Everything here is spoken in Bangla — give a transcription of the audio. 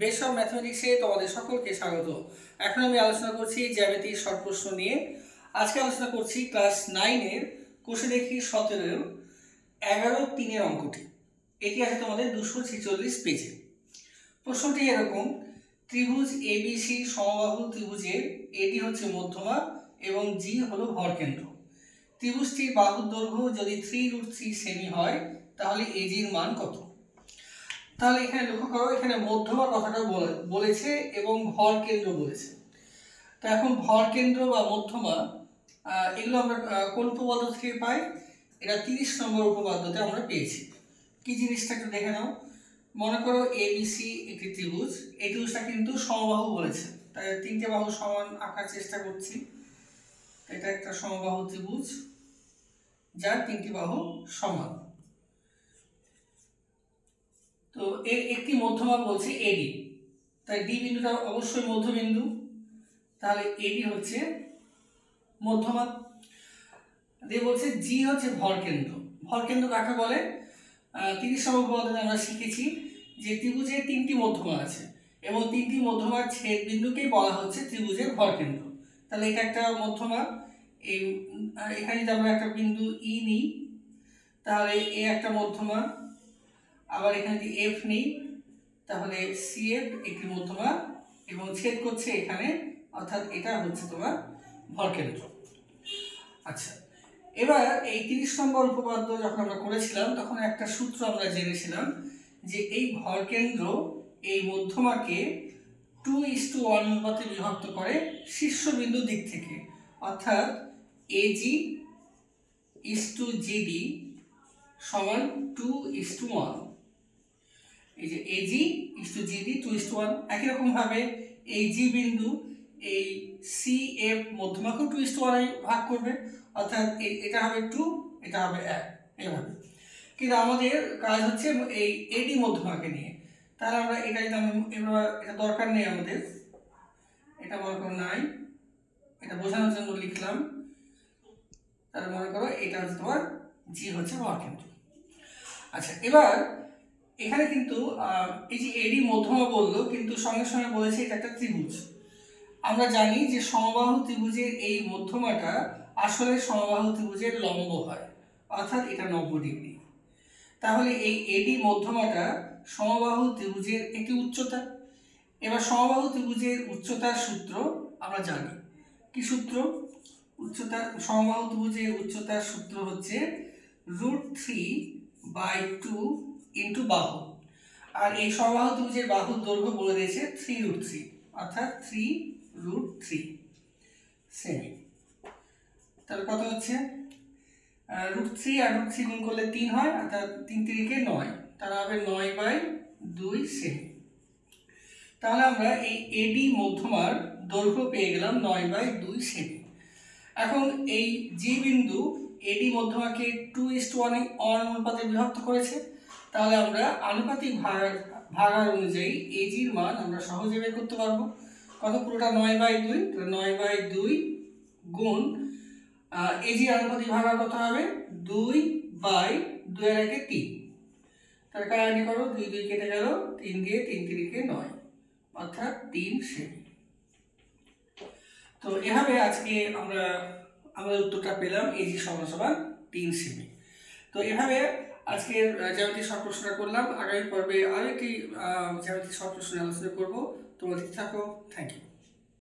বেস অফ ম্যাথমেটিক্সে তোমাদের সকলকে স্বাগত। এখন আমি আলোচনা করছি জ্যামিতির শর্ট প্রশ্ন নিয়ে। আজকে আলোচনা করছি ক্লাস 9-এর কোষে দেখি 17-এর 11-3 অঙ্কটি। এটি আছে তোমাদের 246 পেজে। প্রশ্নটি এরকম: ত্রিভুজ এবিসি সমবাহু ত্রিভুজের এটি হচ্ছে মধ্যমা এবং জি হলো ভরকেন্দ্র। ত্রিভুজটির বাহুর দৈর্ঘ্য যদি 3√3 সেমি হয় তাহলে এজির মান কত? তাহলে এখানে লক্ষ্য করো, এখানে মধ্যমা কথাটা বলেছে এবং ভর কেন্দ্র বলেছে। তো এখন ভর কেন্দ্র বা মধ্যমা এগুলো আমরা কোন উপপাদ্য থেকে পাই? এটা 30 নম্বর উপপাদ্যতে আমরা পেয়েছি। কি জিনিসটা একটু দেখে নাও। মনে করো এবিসি একটি ত্রিভুজ, এই ত্রিভুজটা কিন্তু সমবাহু বলেছে, তাই তিনটে বাহু সমান আঁকার চেষ্টা করছি। এটা একটা সমবাহু ত্রিভুজ যার তিনটি বাহু সমান। তো এর একটি মধ্যমা বলছে এডি, তাই ডি বিন্দুটা অবশ্যই মধ্যবিন্দু, তাহলে এডি হচ্ছে মধ্যমা। দিয়ে বলছে জি হচ্ছে ভরকেন্দ্র। ভরকেন্দ্র কাকে বলে? 30 নম্বর উপপাদ্যে আমরা শিখেছি যে ত্রিভুজের তিনটি মধ্যমা আছে এবং তিনটি মধ্যমার ছেদ বিন্দুকেই বলা হচ্ছে ত্রিভুজের ভরকেন্দ্র। তাহলে এটা একটা মধ্যমা। এই এখানে যদি আমরা একটা বিন্দু ই নিই তাহলে এ একটা মধ্যমা, আবার এখানে যদি এফ নিই তাহলে সিএফ একটি মধ্যমা এবং ছেদ করছে এখানে, অর্থাৎ এটা হচ্ছে তোমার ভরকেন্দ্র। আচ্ছা, এবার এই 30 নম্বর উপপাদ্য যখন আমরা করেছিলাম তখন একটা সূত্র আমরা জেনেছিলাম যে এই ভরকেন্দ্র এই মধ্যমাকে 2:1 অনুপাতে বিভক্ত করে শীর্ষবিন্দুর দিক থেকে, অর্থাৎ এজি জিডি সমান 2:1। এই যে এজি জিডি 2:1। একই রকম ভাবে এই জি বিন্দু এই সি এফ মধ্যমাকেও 2:1 ভাগ করবে, অর্থাৎ এটা হবে 2, এটা হবে 1, এইভাবে। কিন্তু আমাদের কাজ হচ্ছে এই এডি মধ্যমাকে নিয়ে। তাহলে আমরা এটা এটা দরকার নেই আমাদের, এটা মনে করো নাই, এটা বোঝানোর জন্য লিখলাম। তাহলে মনে করো এটা হচ্ছে তোমার জি হচ্ছে ভরকেন্দ্র। আচ্ছা, এবার এখানে কিন্তু এই যে এডি মধ্যমা বললো, কিন্তু সঙ্গে সঙ্গে বলেছে এটা একটা ত্রিভুজ। আমরা জানি যে সমবাহু ত্রিভুজের এই মধ্যমাটা আসলে সমবাহু ত্রিভুজের লম্ব হয়, অর্থাৎ এটা 90 ডিগ্রি। তাহলে এই এডি মধ্যমাটা সমবাহু ত্রিভুজের একটি উচ্চতা। এবার সমবাহু ত্রিভুজের উচ্চতার সূত্র আমরা জানি। কি সূত্র? উচ্চতা সমবাহু ত্রিভুজের উচ্চতার সূত্র হচ্ছে √3/2 ইন্টু বাহু। আর এই সমবাহু ত্রিভুজের বাহুর দৈর্ঘ্য বলে দিয়েছে 3√3, অর্থাৎ 3√3 সেমি। তাহলে কত হচ্ছে? √3 আর √3 গুণ করলে 3 হয়, অর্থাৎ 3 3 9, তাহলে হবে 9/2 সেমি। তাহলে আমরা এই এডি মধ্যমার দৈর্ঘ্য পেয়ে গেলাম 9/2 সেমি। এখন এই জি বিন্দু এডি মধ্যমাকে 2:1 অনুপাতে বিভক্ত করেছে, তাহলে আমরা আনুপাতিক ভাগার অনুযায়ী এজির মান আমরা সহজে বের করতে পারবো। কত? পুরোটা 9/2, 9/2 গুণ এজি আনুপাতিক ভাগার কত হবে? 2/2 এর আগে 3। তাহলে কাটাকাটি করো, 2 2 কেটে গেল, 3 দিয়ে 3 3 9, অর্থাৎ 3 সেমি। তো এভাবে আজকে আমরা আমাদের উত্তরটা পেলাম, এজি সমান 3 সেমি। তো এভাবে আজকের জ্যামিতিক শর্ট প্রশ্নটা করলাম। আগামী পর্বে আরেকটি জ্যামিতিক শর্ট প্রশ্ন আলোচনা করবো। তোমরা ঠিক থাকো। Thank you.